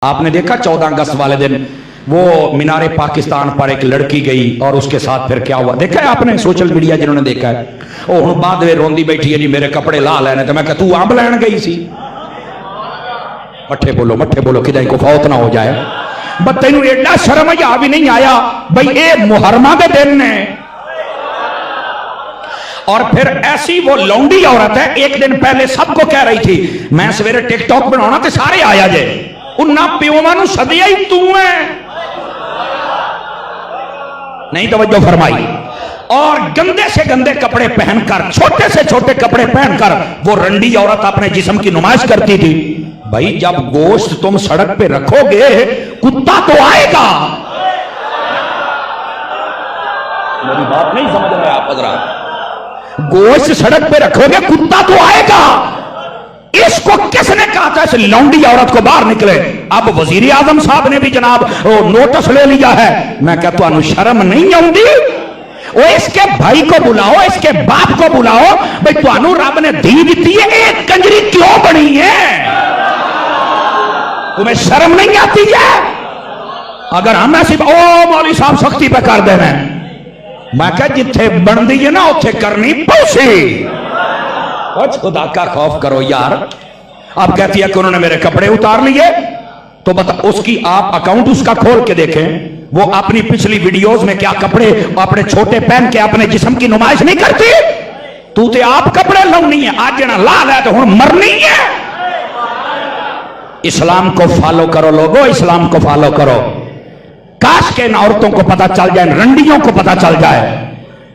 आपने देखा 14 अगस्त वाले दिन वो मीनारे पाकिस्तान पर एक लड़की गई और उसके साथ फिर क्या हुआ, देखा है आपने सोशल मीडिया जिन्होंने देखा है। ओ हुण बाद में रोंदी बैठी है जी मेरे कपड़े ला लेने, तो मैं कहा तू अंब लैन गई सी। मठे बोलो कि को फौत ना हो जाए। बस तेनू एडा शर्म या भी नहीं आया भाई ये मुहर्रमा के दिन ने। और फिर ऐसी वो लौंडी औरत है, एक दिन पहले सबको कह रही थी मैं सवेरे टिकटॉक बनाना तो सारे आया जे, उन्ना प्योवा नू सदिया ही तू है नहीं तवज्जो फरमाई। और गंदे से गंदे कपड़े पहनकर, छोटे से छोटे कपड़े पहनकर वो रंडी औरत अपने जिस्म की नुमाइश करती थी। भाई जब गोश्त तुम सड़क पे रखोगे कुत्ता तो आएगा। मेरी बात नहीं समझ रहे आप हज़रात, गोश्त सड़क पे रखोगे कुत्ता तो आएगा। इसको किसने कहा था इस लौंडी औरत को बाहर निकले? अब वजीर आजम साहब ने भी जनाब नोटिस ले लिया है। मैं कहता हूं शर्म नहीं आउंदी? वो इसके भाई को बुलाओ, इसके बाप को बुलाओ, भाई तुहानू रब ने धी दी है, एक कंजरी क्यों बनी है? तुम्हें शर्म नहीं आती है? अगर हम ऐसी ओ मौलवी साहब सख्ती पे कर देना, मैं कह जिथे बनती है ना उथे करनी पौसी। खुदा का खौफ करो यार। अब कहती है कि उन्होंने मेरे कपड़े उतार लिए, तो बता उसकी आप अकाउंट उसका खोल के देखें, वो अपनी पिछली वीडियोस में क्या कपड़े अपने छोटे पहन के अपने जिस्म की नुमाइश नहीं करती। तू तो आप कपड़े लानी है, आज जना लाल है तो हुण मरनी है। इस्लाम को फॉलो करो लोगो, इस्लाम को फॉलो करो। काश के इन औरतों को पता चल जाए, रंडियों को पता चल जाए।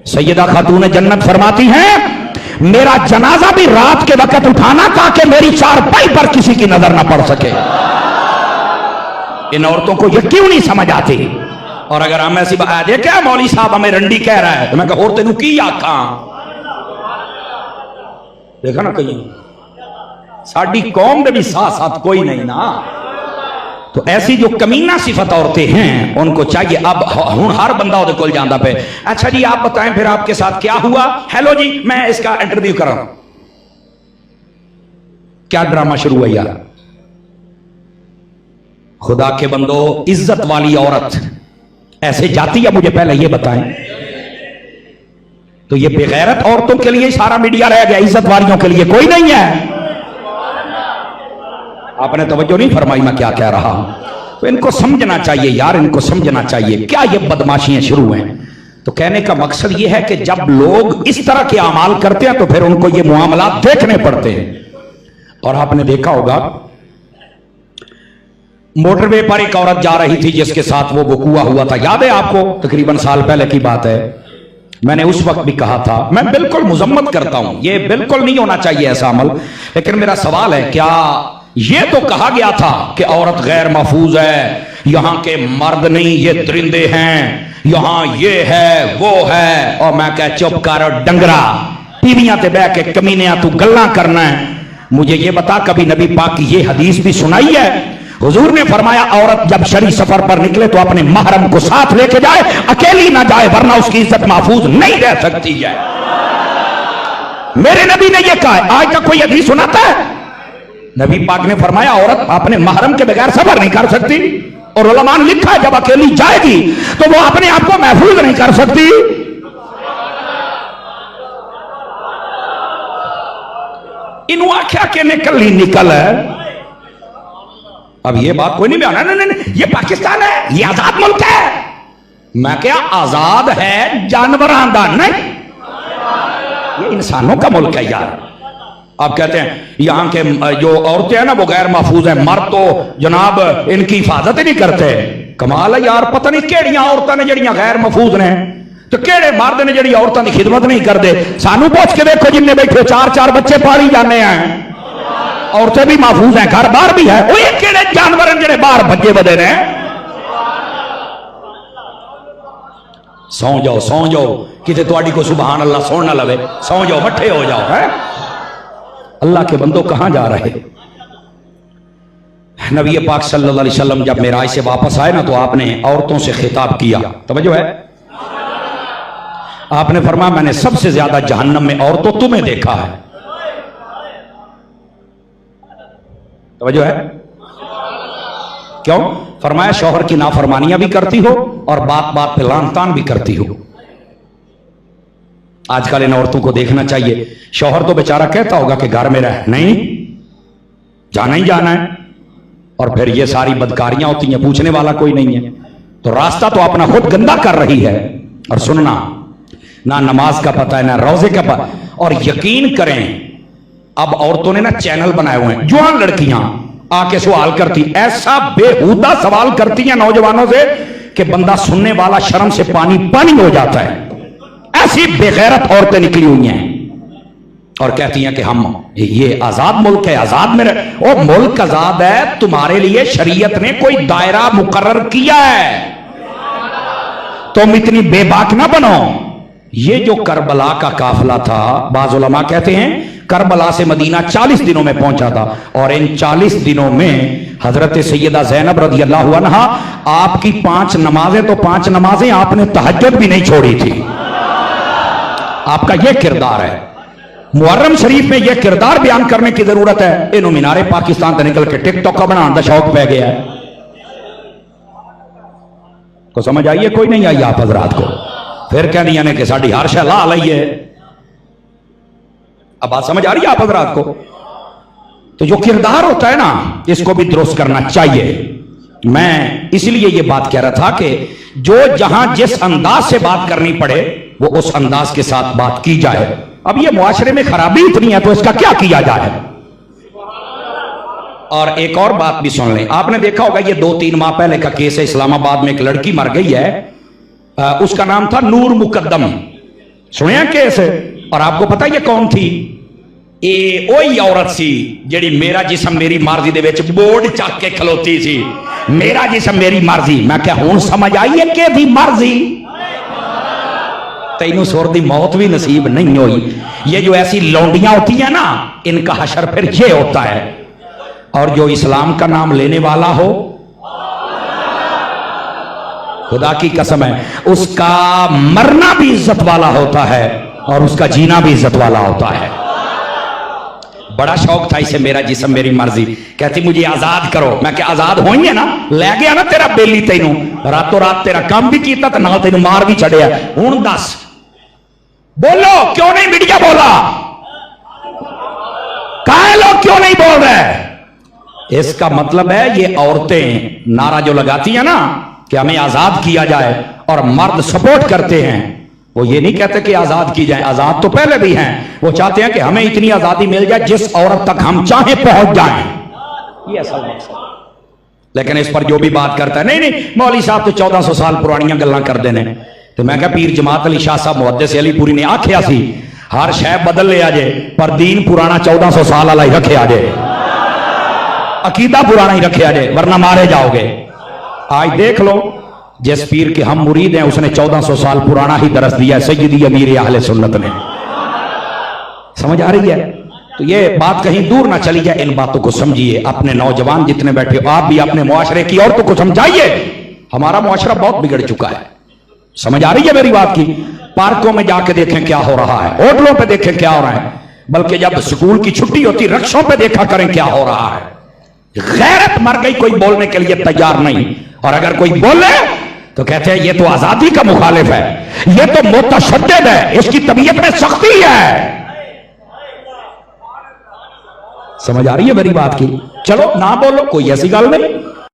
सैयदा खातून जन्नत फरमाती हैं मेरा जनाजा भी रात के वक्त उठाना ताकि मेरी चारपाई पर किसी की नजर ना पड़ सके। इन औरतों को यह क्यों नहीं समझ आती? और अगर हम ऐसी बात क्या मौलवी साहब हमें रंडी कह रहा है, तो मैं कहा और तेनू की आखा। देखा ना कहीं साड़ी कौम में भी साथ साथ कोई नहीं ना। तो ऐसी जो कमीना सिफत औरतें हैं उनको चाहिए अब हर बंदा उधर कोल जाता पे। अच्छा जी आप बताएं फिर आपके साथ क्या हुआ? हेलो जी मैं इसका इंटरव्यू कर रहा हूं। क्या ड्रामा शुरू है यार? खुदा के बंदो, इज्जत वाली औरत ऐसे जाती है? मुझे पहले ये बताएं। तो ये बेगैरत औरतों के लिए सारा मीडिया रह गया, इज्जत वालियों के लिए कोई नहीं है। आपने तवज्जो नहीं फरमाई मैं क्या कह रहा हूं। तो इनको समझना चाहिए यार, इनको समझना चाहिए क्या ये बदमाशियां शुरू हैं। तो कहने का मकसद ये है कि जब लोग इस तरह के अमाल करते हैं तो फिर उनको ये मुआमलात देखने पड़ते हैं। और आपने देखा होगा मोटरवे पर एक औरत जा रही थी जिसके साथ वो वकूआ हुआ था, याद है आपको? तकरीबन साल पहले की बात है। मैंने उस वक्त भी कहा था, मैं बिल्कुल मुजम्मत करता हूं, ये बिल्कुल नहीं होना चाहिए ऐसा अमल। लेकिन मेरा सवाल है क्या ये तो कहा गया था कि औरत गैर महफूज है, यहां के मर्द नहीं ये दरिंदे हैं, यहां ये है वो है। और मैं कह चुप कर डंगरा, टीवियां ते बह के कमीनिया तू गल्लां करना है। मुझे ये बता कभी नबी पाक की ये हदीस भी सुनाई है? हुजूर ने फरमाया औरत जब शरी सफर पर निकले तो अपने महरम को साथ लेके जाए, अकेली ना जाए वरना उसकी इज्जत महफूज नहीं रह सकती है। मेरे नबी ने यह कहा है। आज तक कोई हदीस सुनाता है? नबी पाक ने फरमाया औरत अपने महरम के बगैर सफर नहीं कर सकती। और उलमा ने लिखा है जब अकेली जाएगी तो वो अपने आप को महफूज नहीं कर सकती। इनू आख्या के निकल ही निकल है। अब ये बात कोई नहीं बयाना, नहीं ये पाकिस्तान है, ये आजाद मुल्क है। मैं क्या आजाद है जानवरां दा नहीं, ये इंसानों का मुल्क है यार। आप कहते हैं यहां के जो औरतें हैं ना वो गैर महफूज है, मर्द तो जनाब इनकी हिफाजत ही नहीं करते। कमाल है यार, पता नहीं केड़ियां औरतां ने जड़ियां गैर महफूज ने, तो केड़े मर्द ने जड़ी औरतां की खिदमत नहीं करते। सानू पूछ के देखो जिन्ने बैठे 4-4 बच्चे पाली जाने हैं, औरतें भी महफूज हैं, घर बार भी है। वो ये केड़े जानवर हैं जेड़े बाहर भज्जे बदे ने? सौ जाओ किते तुहाडी को सुभान अल्लाह सुन ना लवे, सौ जाओ मठे हो जाओ। है अल्लाह के बंदो कहां जा रहे? नबी पाक सल्लल्लाहु अलैहि वसल्लम जब मेराज से वापस आए ना तो आपने औरतों से खिताब किया, तवज्जो है? आपने फरमाया मैंने सबसे ज्यादा जहन्नम में औरतों तुम्हें देखा है। तवज्जो है? क्यों? फरमाया शौहर की नाफरमानियां भी करती हो और बात बात पे लान तान भी करती हो। आजकल इन औरतों को देखना चाहिए, शौहर तो बेचारा कहता होगा कि घर में रह, नहीं जाना ही जाना है, और फिर ये सारी बदकारियां होती हैं, पूछने वाला कोई नहीं है, तो रास्ता तो अपना खुद गंदा कर रही है। और सुनना, ना नमाज का पता है ना रोजे का पता। और यकीन करें अब औरतों ने ना चैनल बनाए हुए हैं, जवान लड़कियां आके सवाल करती, ऐसा बेहुदा सवाल करती हैं नौजवानों से कि बंदा सुनने वाला शर्म से पानी पानी हो जाता है। ऐसी बेगैरत औरतें निकली हुई हैं और कहती हैं कि हम ये आजाद मुल्क है, आजाद में रहे। ओ मुल्क आजाद है, तुम्हारे लिए शरीयत ने कोई दायरा मुकर्रर किया है, तुम इतनी बेबाक ना बनो। ये जो करबला का काफिला था, बाज़ उलमा कहते हैं करबला से मदीना 40 दिनों में पहुंचा था, और इन 40 दिनों में हजरत सैयदा ज़ैनब रज़ियल्लाहु अन्हा आपकी 5 नमाजें तो 5 नमाजें आपने तहज्जुद भी नहीं छोड़ी थी। आपका यह किरदार है। मुहर्रम शरीफ में यह किरदार बयान करने की जरूरत है। इन्हों मीनारे पाकिस्तान से निकल के टिकटॉक का बनाने का शौक पै गया है। तो समझ आइए कोई नहीं आई आप हजरात को, फिर कह दिया ने कि साड़ी हर शह ला ली है। अब बात समझ आ रही है आप हजरात को? तो जो किरदार होता है ना, इसको भी दुरुस्त करना चाहिए। मैं इसलिए ये बात कह रहा था कि जो जहां जिस अंदाज से बात करनी पड़े वो उस अंदाज के साथ बात की जाए। अब ये मुआशरे में खराबी इतनी है तो इसका क्या किया जाए? और एक और बात भी सुन लें, आपने देखा होगा ये 2-3 माह पहले का केस है, इस्लामाबाद में एक लड़की मर गई है, उसका नाम था नूर मुकद्दम। सुनिया केस? और आपको पता ये कौन थी? ये वही औरत सी जिहड़ी मेरा जिस्म मेरी मर्जी दे विच बोर्ड चक के खलोती सी, मेरा जिस्म मेरी मर्जी। मैं क्या हुण समझ आई है कि दी मर्जी? तैनू सुर दी मौत भी नसीब नहीं हुई। ये जो ऐसी लौंडियां होती है ना, इनका हशर फिर ये होता है। और जो इस्लाम का नाम लेने वाला हो, खुदा की कसम है, उसका मरना भी इज्जत वाला होता है और उसका जीना भी इज्जत वाला होता है। बड़ा शौक था इसे, मेरा जिस्म मेरी मर्जी। कहती मुझे आजाद करो। मैं क्या आजाद हो ही है ना, ले गया ना तेरा बेली, तेनू रातों रात तेरा काम भी किया तो ना तेनू मार भी चढ़िया। हुण दस बोलो क्यों नहीं मीडिया बोला? कहा लोग क्यों नहीं बोल रहे? इसका मतलब है ये औरतें नारा जो लगाती है ना कि हमें आजाद किया जाए, और मर्द सपोर्ट करते हैं, वो ये नहीं कहते कि आजाद की जाए, आजाद तो पहले भी हैं। वो चाहते हैं कि हमें इतनी आजादी मिल जाए जिस औरत तक हम चाहे पहुंच जाएं। ये असल मकसद। लेकिन इस पर जो भी बात करता है, नहीं नहीं मौलवी साहब तो 1400 साल पुरानियां गल्लां करते हैं। तो मैं क्या पीर जमात अली शाह साहब मुहद्दिस अलीपुरी ने आख्या सी हर शय बदल लिया जे पर दीन पुराना 1400 साल वाला ही रखे जे, अकीदा पुराना ही रखे जे, वरना मारे जाओगे। आज देख लो जिस पीर के हम मुरीद हैं उसने 1400 साल पुराना ही दरस दिया सैयदी अमीर अहले सुन्नत ने। समझ आ रही है? तो ये बात कहीं दूर ना चली जाए, इन बातों को समझिए। अपने नौजवान जितने बैठे हो आप भी अपने मुआशरे की औरतों को समझाइए। हमारा मुआशरा बहुत बिगड़ चुका है। समझ आ रही है मेरी बात की? पार्कों में जाके देखें क्या हो रहा है, होटलों पे देखें क्या हो रहा है, बल्कि जब स्कूल की छुट्टी होती रक्षों पे देखा करें क्या हो रहा है। गैरत मर गई, कोई बोलने के लिए तैयार नहीं, और अगर कोई बोले तो कहते हैं ये तो आजादी का मुखालिफ है, ये तो मुतशद्दिद है, इसकी तबीयत में सख्ती है। समझ आ रही है मेरी बात की? चलो ना बोलो, कोई ऐसी गल नहीं।